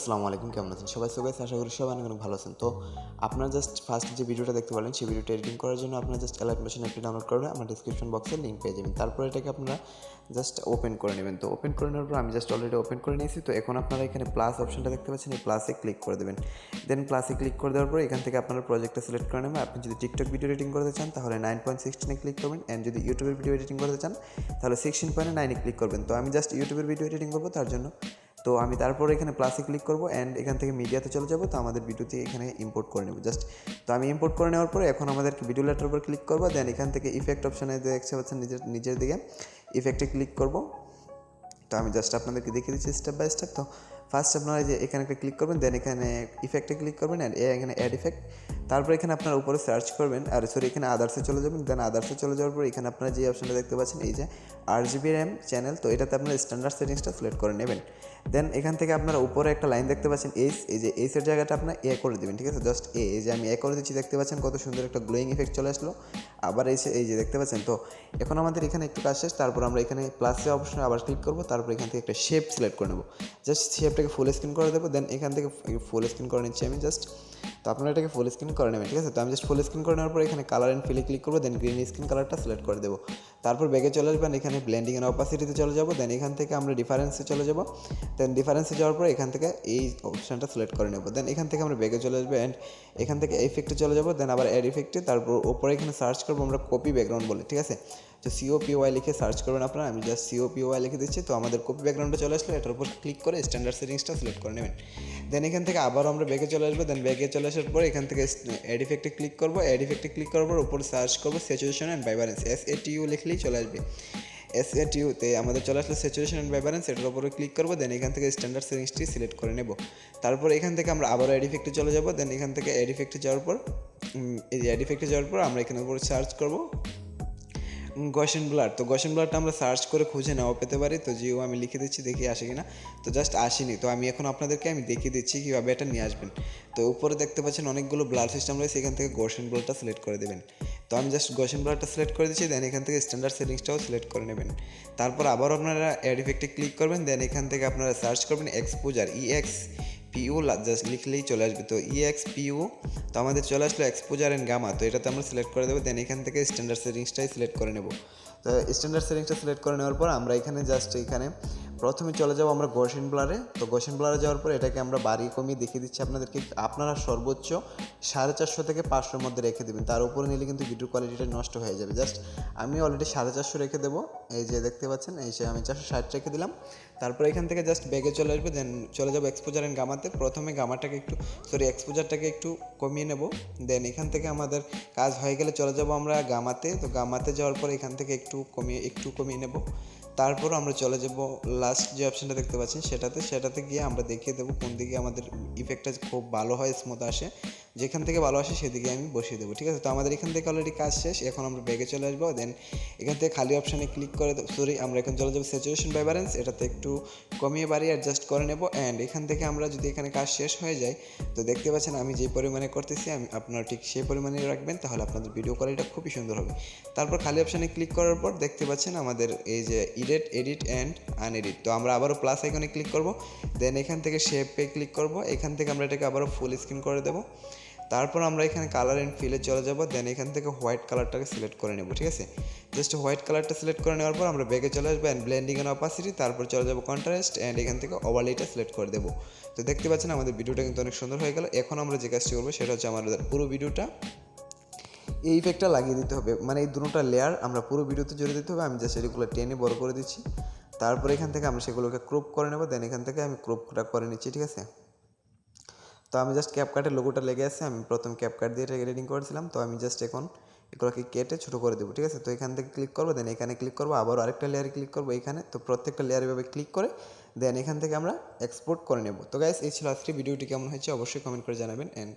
আসসালামু আলাইকুম, কেমন আছেন সবাই? আশা করি সবাই অনেক ভালো আছেন। তো আপনারা জাস্ট ফার্স্ট যে ভিডিওটা দেখতে পারলেন, সেই ভিডিওটা এডিটিং করার জন্য আপনারা জাস্ট Alightmotion অ্যাপটি ডাউনলোড করবেন, আমার ডিসক্রিপশন বক্সে লিঙ্ক পেয়ে যাবেন। তারপর এটাকে আপনারা জাস্ট ওপেন করে নেবেন। তো ওপেন করে নেওয়ার পর আমি জাস্ট অলরেডি ওপেন করে নিয়েছি। তো এখন আপনারা এখানে প্লাস অপশনটা দেখতে পাচ্ছেন, এই প্লাসে ক্লিক করে দেবেন। দেন প্লাসে ক্লিক করে দেওয়ার পর এখান থেকে আপনারা প্রজেক্টটা সিলেক্ট করে নেবেন। আপনি যদি টিকটক ভিডিও এডিটিং করতে চান তাহলে 9.16 ক্লিক করবেন, অ্যান্ড যদি ইউটিউবের ভিডিও এডিটিং করতে চান তাহলে 16.9 ক্লিক করবেন। তো আমি জাস্ট ইউটিউবের ভিডিও এডিটিং করবো, তার জন্য তো আমি তারপর এখানে প্লাসে ক্লিক করবো, অ্যান্ড এখান থেকে মিডিয়াতে চলে যাবো। তো আমাদের ভিডিওতে এখানে ইম্পোর্ট করে নেব জাস্ট। তো আমি ইম্পোর্ট করে নেওয়ার পরে এখন আমাদেরকে ভিডিও লেটার উপর ক্লিক করবো। দেন এখান থেকে ইফেক্ট অপশানে দেখতে পাচ্ছেন নিজের দিকে ইফেক্টে ক্লিক করবো। তো আমি জাস্ট আপনাদেরকে দেখিয়ে দিচ্ছি স্টেপ বাই স্টেপ। তো ফার্স্ট আপনারা যে এখানে একটা ক্লিক করবেন, দেন এখানে ইফেক্টে ক্লিক করবেন, অ্যান্ড এখানে অ্যাড ইফেক্ট। তারপর এখানে আপনারা উপরে সার্চ করবেন, আর সরি এখানে আদার্সে চলে যাবেন। দেন আদার্সে চলে যাওয়ার পর এখানে আপনারা যে অপশনটা দেখতে পাচ্ছেন, এই যে RGB RAM চ্যানেল, তো এটাতে আপনারা স্ট্যান্ডার্ড সেটিংসটা সিলেক্ট করে নেবেন। দেন এখান থেকে আপনারা উপরে একটা লাইন দেখতে পাচ্ছেন এইচ, এই যে এইচের জায়গাটা আপনার এ করে দেবেন, ঠিক আছে? জাস্ট এই যে আমি করে দিচ্ছি, দেখতে পাচ্ছেন কত সুন্দর একটা গ্লোয়িং ইফেক্ট চলে আসলো। আবার এই যে দেখতে পাচ্ছেন। তো এখন আমাদের এখানে একটু কাজ শেষ। তারপর আমরা এখানে প্লাসে অপশনে আবার ক্লিক করবো। তারপর এখান থেকে একটা শেপ সিলেক্ট করে নেবো, জাস্ট শেপটাকে ফুল স্ক্রিন করে দেবো। দেন এখান থেকে ফুল স্ক্রিন করে নিচ্ছি আমি জাস্ট। তো আপনারা এটাকে ফুল স্ক্রিন করে নেবেন, ঠিক আছে? তো আমি জাস্ট ফুল স্ক্রিন করে নেওয়ার পর এখানে কালার অ্যান্ড ফিলে ক্লিক করবো। দেন গ্রিন স্ক্রিন কালারটা সিলেক্ট করে দেবো। তারপর ব্যাগে চলে আসবেন, এখানে ব্লেন্ডিং অ্যান্ড অপাসিটিতে চলে যাবো। দেন এখান থেকে আমরা ডিফারেন্সে চলে যাবো। দেন ডিফারেন্সে যাওয়ার পর এখান থেকে এই অপশানটা সিলেক্ট করে নেবো। দেন এখান থেকে আমরা ব্যাগে চলে আসবো, অ্যান্ড এখান থেকে ইফেক্টে চলে যাবো। দেন আবার অ্যাড ইফেক্টে, তারপর ওপরে এখানে সার্চ করবো আমরা কপি ব্যাকগ্রাউন্ড বলে, ঠিক আছে? তো COPY লিখে সার্চ করবেন আপনারা। আমি জাস্ট COPY লিখে দিচ্ছি। তো আমাদের কপি ব্যাকগ্রাউন্ডে চলে আসলো, এটার উপর ক্লিক করে স্ট্যান্ডার্ড সেটিংসটা সিলেক্ট করে নেবেন। দেন এখান থেকে আবার আমরা ব্যাগে চলে আসবো। দেন ব্যাগে চলে আসার পর এখান থেকে অ্যাড ইফেক্টে ক্লিক করবো। অ্যাড ইফেক্টে ক্লিক করার পর উপরে সার্চ করবো স্যাচুরেশন অ্যান্ড ভাইব্রেন্স, SATU লিখলেই চলে আসবে। SATUতে আমাদের চলে আসলে স্যাচুরেশন অ্যান্ড ভাইব্রেন্স, এটার উপরে ক্লিক করবো। দেন এখান থেকে স্ট্যান্ডার্ড সেটিংসটি সিলেক্ট করে নেব। তারপর এখান থেকে আমরা আবারও অ্যাড ইফেক্টে চলে যাবো। দেন এখান থেকে অ্যাড ইফেক্টে যাওয়ার পর এই যে অ্যাড ইফেক্টে যাওয়ার পর আমরা এখানে উপরে সার্চ করবো গসেন ব্লার। তো গসেন ব্লারটা আমরা সার্চ করে খুঁজে নাও পেতে পারি। তো জিও আমি লিখে দিচ্ছি, দেখি আসে কিনা। তো জাস্ট আসেনি। তো আমি এখন আপনাদেরকে দেখিয়ে দিচ্ছি কীভাবে এটা নিয়ে আসবেন। তো উপরে দেখতে পাচ্ছেন অনেকগুলো ব্লার সিস্টেম রয়েছে, এখান থেকে গসেন ব্লারটা সিলেক্ট করে দেবেন। তো আমি জাস্ট গসেন ব্লারটা সিলেক্ট করে দিচ্ছি। দেন এখান থেকে স্ট্যান্ডার্ড সেটিংসটাও সিলেক্ট করে নেবেন। তারপর আবার আপনারা অ্যাড ইফেক্টে ক্লিক করবেন। দেন এখান থেকে আপনারা সার্চ করবেন এক্সপোজার, EXPO জাস্ট লিখলেই চলে আসবে। তো EXPO, তো আমাদের চলে আসলো এক্সপোজার অ্যান্ড গামা। তো এটাতে আমরা সিলেক্ট করে দেবো। দেন এখান থেকে স্ট্যান্ডার্ড সেটিংসটাই সিলেক্ট করে নেব। তো স্ট্যান্ডার্ড সেটিংসটা সিলেক্ট করে নেওয়ার পর আমরা এখানে জাস্ট এখানে প্রথমে চলে যাবো আমরা গসেন ব্লারে। তো গসেন ব্লারে যাওয়ার পর এটাকে আমরা বাড়িয়ে কমিয়ে দেখিয়ে দিচ্ছি আপনাদেরকে। আপনারা সর্বোচ্চ 450 থেকে 500-র মধ্যে রেখে দেবেন, তার উপরে নিলে কিন্তু ভিডিও কোয়ালিটিটা নষ্ট হয়ে যাবে। জাস্ট আমি অলরেডি 450 রেখে দেবো। এই যে দেখতে পাচ্ছেন, এই যে আমি 460 রেখে দিলাম। তারপর এখান থেকে জাস্ট ব্যাগে চলে আসবে। দেন চলে যাবো এক্সপোজার অ্যান্ড গামাতে। প্রথমে গামাটাকে এক্সপোজারটাকে একটু কমিয়ে নেব। দেন এখান থেকে আমাদের কাজ হয়ে গেলে চলে যাব আমরা গামাতে। তো গামাতে যাওয়ার পর এখান থেকে একটু কমিয়ে নেব। তারপর আমরা চলে যাব লাস্ট যে অপশানটা দেখতে পাচ্ছেন সেটাতে গিয়ে আমরা দেখিয়ে দেবো কোন দিকে আমাদের ইফেক্টটা খুব ভালো হয়, স্মুথ আসে। যেখান থেকে ভালো আসে সেদিকে আমি বসিয়ে দেবো, ঠিক আছে? তো আমাদের এখান থেকে অলরেডি কাজ শেষ। এখন আমরা ব্যাগে চলে আসবো। দেন এখান থেকে খালি অপশানে ক্লিক করে আমরা এখন চলে যাবো স্যাচুরেশন ভাইব্রেন্স, এটাতে একটু কমিয়ে বাড়িয়ে অ্যাডজাস্ট করে নেব। অ্যান্ড এখান থেকে আমরা যদি এখানে কাজ শেষ হয়ে যায়, তো দেখতে পাচ্ছেন আমি যে পরিমাণে করতেছি, আপনারা ঠিক সেই পরিমাণে রাখবেন, তাহলে আপনাদের ভিডিও কোয়ালিটিটা খুবই সুন্দর হবে। তারপর খালি অপশানে ক্লিক করার পর দেখতে পাচ্ছেন আমাদের এই যে এডিট অ্যান্ড আনএডিট। তো আমরা আবারও প্লাস আইকনে ক্লিক করব। দেন এখান থেকে শেপে ক্লিক করব। এখান থেকে আমরা এটাকে আবারও ফুল স্ক্রিন করে দেবো। তারপর আমরা এখানে কালার অ্যান্ড ফিলে চলে যাব। দেন এখান থেকে হোয়াইট কালারটাকে সিলেক্ট করে নেব, ঠিক আছে? জাস্ট হোয়াইট কালারটা সিলেক্ট করে নেওয়ার পর আমরা ব্যাগে চলে আসবো, অ্যান্ড ব্লেন্ডিং অ্যান্ড অপাসিটি, তারপর চলে যাবো কন্ট্রাস্ট, অ্যান্ড এখান থেকে ওভারলেটা সিলেক্ট করে দেবো। তো দেখতে পাচ্ছেন আমাদের ভিডিওটা কিন্তু অনেক সুন্দর হয়ে গেল। এখন আমরা যে কাজটি করবো সেটা হচ্ছে আমাদের পুরো ভিডিওটা এই ইফেক্টটা লাগিয়ে দিতে হবে, মানে এই দুটোটা লেয়ার আমরা পুরো ভিডিওতে জুড়ে দিতে হবে। আমি জাস্ট এগুলো টেনে বড় করে দিচ্ছি। তারপর এখান থেকে আমরা সেগুলোকে ক্রপ করে নেব। দেন এখান থেকে আমি ক্রপটা করে নিচ্ছি, ঠিক আছে? তো আমি জাস্ট ক্যাপকাটের লোগোটা লেগে আছে, আমি প্রথম ক্যাপকাট দিয়ে এটা এডিটিং করেছিলাম। তো আমি জাস্ট এখন এগুলোকে কেটে ছোটো করে দেবো, ঠিক আছে? তো এখান থেকে ক্লিক করবো। দেন এখানে ক্লিক করবো, আবার আরেকটা লেয়ারে ক্লিক করবো এখানে। তো প্রত্যেকটা লেয়ার এভাবে ক্লিক করে দেন এখান থেকে আমরা এক্সপোর্ট করে নেব। তো গাইস, এই ছিল আজকে ভিডিওটি। কেমন হয়েছে অবশ্যই কমেন্ট করে জানাবেন। অ্যান্ড